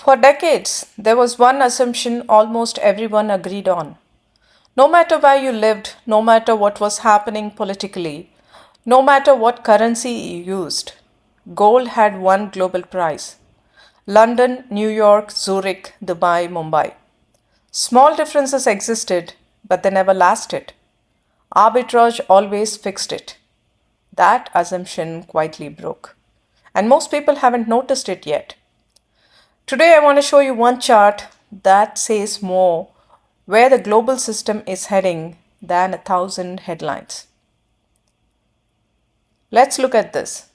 For decades, there was one assumption almost everyone agreed on. No matter where you lived, no matter what was happening politically, no matter what currency you used, gold had one global price: London, New York, Zurich, Dubai, Mumbai. Small differences existed, but they never lasted. Arbitrage always fixed it. That assumption quietly broke. And most people haven't noticed it yet. Today, I want to show you one chart that says more where the global system is heading than 1,000 headlines. Let's look at this.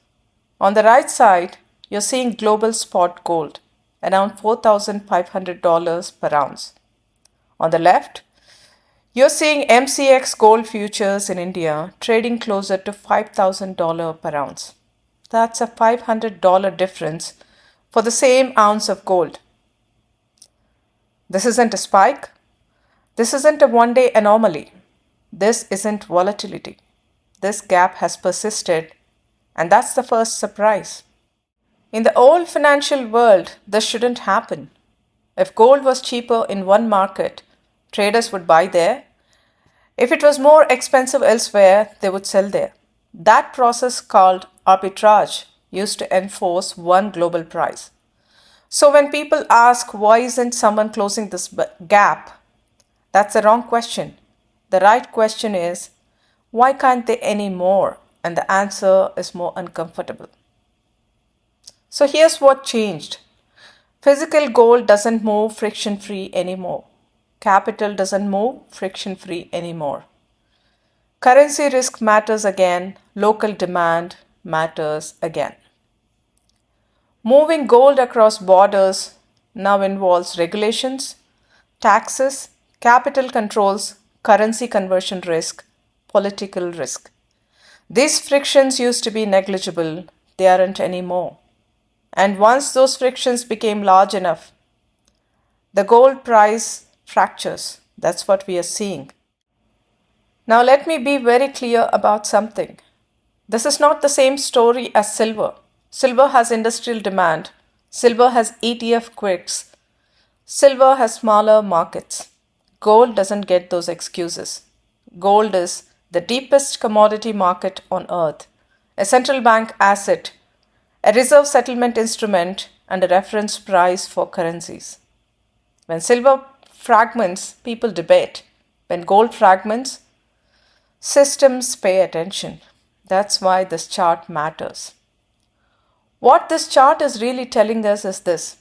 On the right side, you're seeing global spot gold, around $4,500 per ounce. On the left, you're seeing MCX gold futures in India trading closer to $5,000 per ounce. That's a $500 difference for the same ounce of gold. This isn't a spike. This isn't a one-day anomaly. This isn't volatility. This gap has persisted, and that's the first surprise. In the old financial world, this shouldn't happen. If gold was cheaper in one market, traders would buy there. If it was more expensive elsewhere, they would sell there. That process, called arbitrage, used to enforce one global price. So when people ask why isn't someone closing this gap, that's the wrong question. The right question is, why can't they anymore? And the answer is more uncomfortable. So here's what changed. Physical gold doesn't move friction-free anymore. Capital doesn't move friction-free anymore. Currency risk matters again. Local demand matters again. Moving gold across borders now involves regulations, taxes, capital controls, currency conversion risk, political risk. These frictions used to be negligible, they aren't anymore. And once those frictions became large enough, the gold price fractures. That's what we are seeing. Now, let me be very clear about something. This is not the same story as silver. Silver has industrial demand. Silver has ETF quirks. Silver has smaller markets. Gold doesn't get those excuses. Gold is the deepest commodity market on earth, a central bank asset, a reserve settlement instrument, and a reference price for currencies. When silver fragments, people debate. When gold fragments, systems pay attention. That's why this chart matters. What this chart is really telling us is this.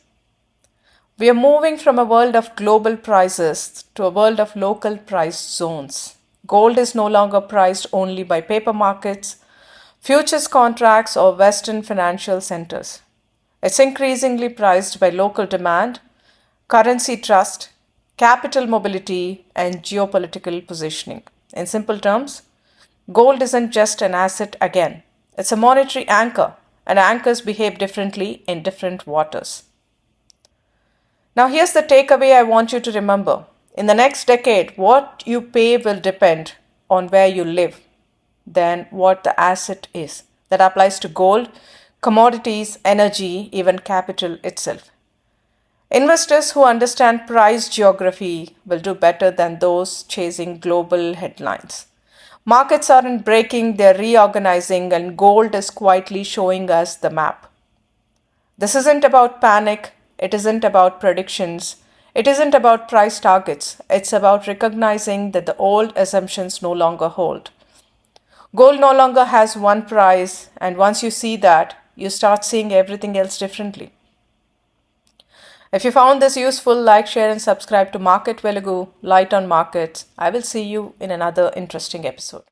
We are moving from a world of global prices to a world of local price zones. Gold is no longer priced only by paper markets, futures contracts, or Western financial centers. It's increasingly priced by local demand, currency trust, capital mobility, and geopolitical positioning. In simple terms, gold isn't just an asset again. It's a monetary anchor, and anchors behave differently in different waters. Now, here's the takeaway I want you to remember. In the next decade, what you pay will depend on where you live than what the asset is. That applies to gold, commodities, energy, even capital itself. Investors who understand price geography will do better than those chasing global headlines. Markets aren't breaking, they're reorganizing, and gold is quietly showing us the map. This isn't about panic, it isn't about predictions, it isn't about price targets. It's about recognizing that the old assumptions no longer hold. Gold no longer has one price, and once you see that, you start seeing everything else differently. If you found this useful, like, share, and subscribe to MarketVelugu, Light on Markets. I will see you in another interesting episode.